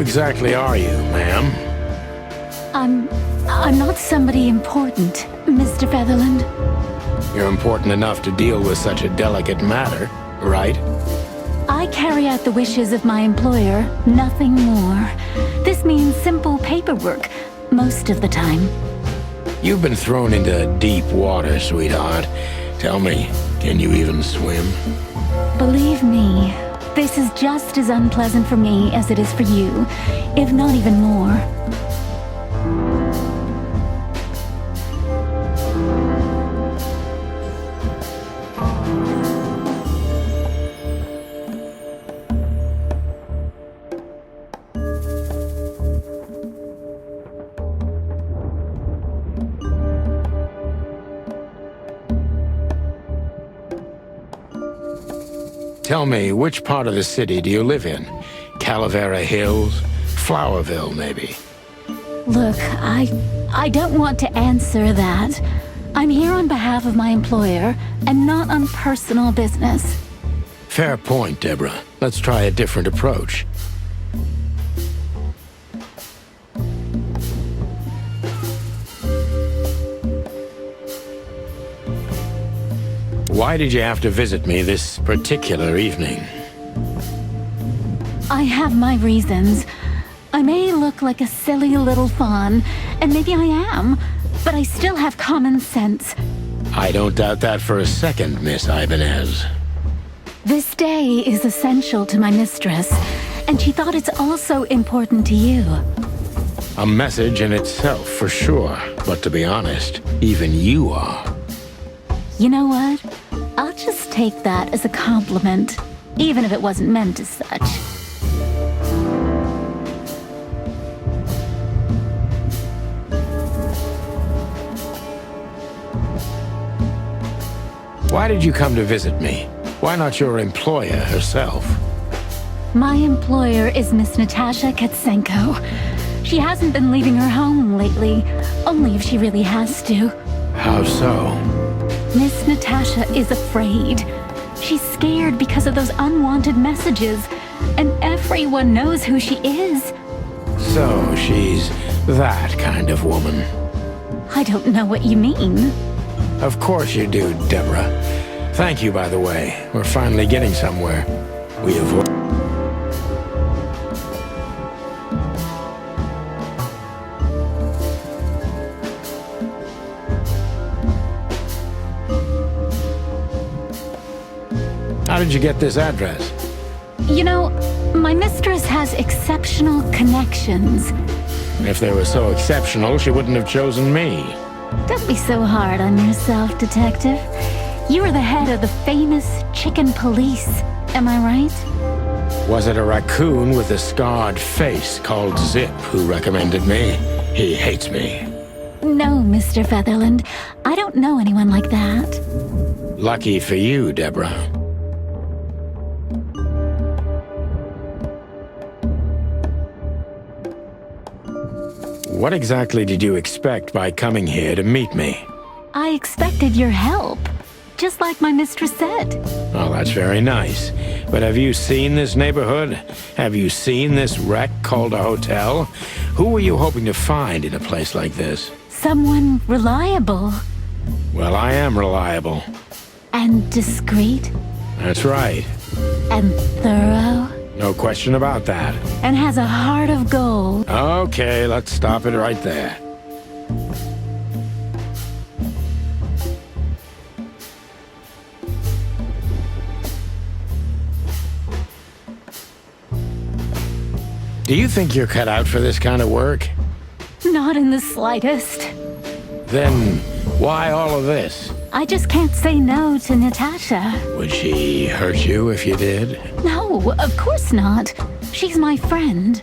exactly are you, ma'am? I'm not somebody important, Mr. Featherland. You're important enough to deal with such a delicate matter, right? I carry out the wishes of my employer, nothing more. This means simple paperwork, most of the time. You've been thrown into deep water, sweetheart. Tell me, can you even swim? Believe me, this is just as unpleasant for me as it is for you, if not even more. Tell me, which part of the city do you live in? Calavera Hills? Flowerville, maybe? Look, I don't want to answer that. I'm here on behalf of my employer, and not on personal business. Fair point, Deborah. Let's try a different approach. Why did you have to visit me this particular evening? I have my reasons. I may look like a silly little fawn, and maybe I am, but I still have common sense. I don't doubt that for a second, Miss Ibanez. This day is essential to my mistress, and she thought it's also important to you. A message in itself, for sure. But to be honest, even you are. You know what? I'll just take that as a compliment, even if it wasn't meant as such. Why did you come to visit me? Why not your employer herself? My employer is Miss Natasha Katsenko. She hasn't been leaving her home lately, only if she really has to. How so? Miss Natasha is afraid. She's scared because of those unwanted messages, and everyone knows who she is. So she's that kind of woman. I don't know what you mean. Of course you do, Deborah. Thank you, by the way. We're finally getting somewhere. We avoid... How did you get this address? You know, my mistress has exceptional connections. If they were so exceptional, she wouldn't have chosen me. Don't be so hard on yourself, Detective. You are the head of the famous Chicken Police, am I right? Was it a raccoon with a scarred face called Zip who recommended me? He hates me. No, Mr. Featherland. I don't know anyone like that. Lucky for you, Deborah. What exactly did you expect by coming here to meet me? I expected your help, just like my mistress said. Well, that's very nice. But have you seen this neighborhood? Have you seen this wreck called a hotel? Who were you hoping to find in a place like this? Someone reliable. Well, I am reliable. And discreet. That's right. And thorough. No question about that. And has a heart of gold. Okay, let's stop it right there. Do you think you're cut out for this kind of work? Not in the slightest. Then why all of this? I just can't say no to Natasha. Would she hurt you if you did? No, of course not. She's my friend.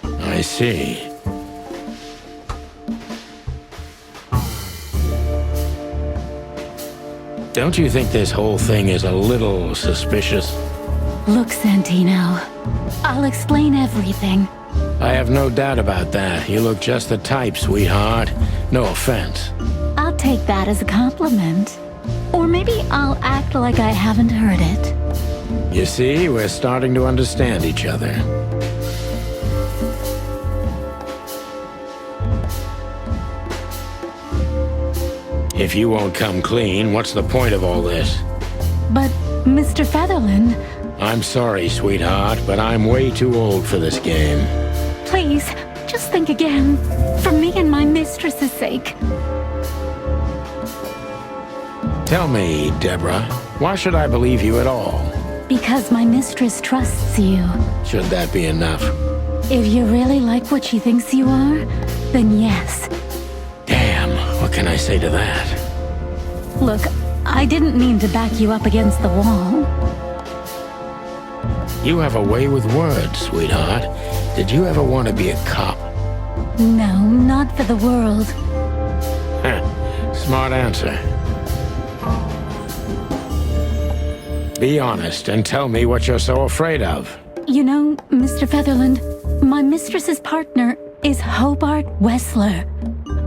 I see. Don't you think this whole thing is a little suspicious? Look, Santino, I'll explain everything. I have no doubt about that. You look just the type, sweetheart. No offense. I'll take that as a compliment. Or maybe I'll act like I haven't heard it. You see, we're starting to understand each other. If you won't come clean, what's the point of all this? But, Mr. Featherland, I'm sorry, sweetheart, but I'm way too old for this game. please, just think again. For me and my mistress's sake. Tell me, Deborah, why should I believe you at all? Because my mistress trusts you. Should that be enough? If you really like what she thinks you are, then yes. Damn, what can I say to that? Look, I didn't mean to back you up against the wall. You have a way with words, sweetheart. Did you ever want to be a cop? No, not for the world. Heh, smart answer. Be honest and tell me what you're so afraid of. You know, Mr. Featherland, my mistress's partner is Hobart Wessler.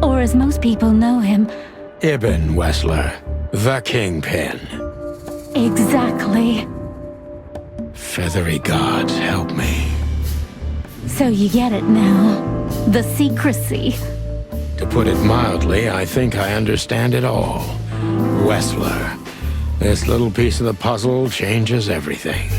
Or as most people know him, Ibn Wessler, the Kingpin. exactly. Feathery gods, help me. So you get it now. The secrecy. To put it mildly, I think I understand it all. Wessler. This little piece of the puzzle changes everything.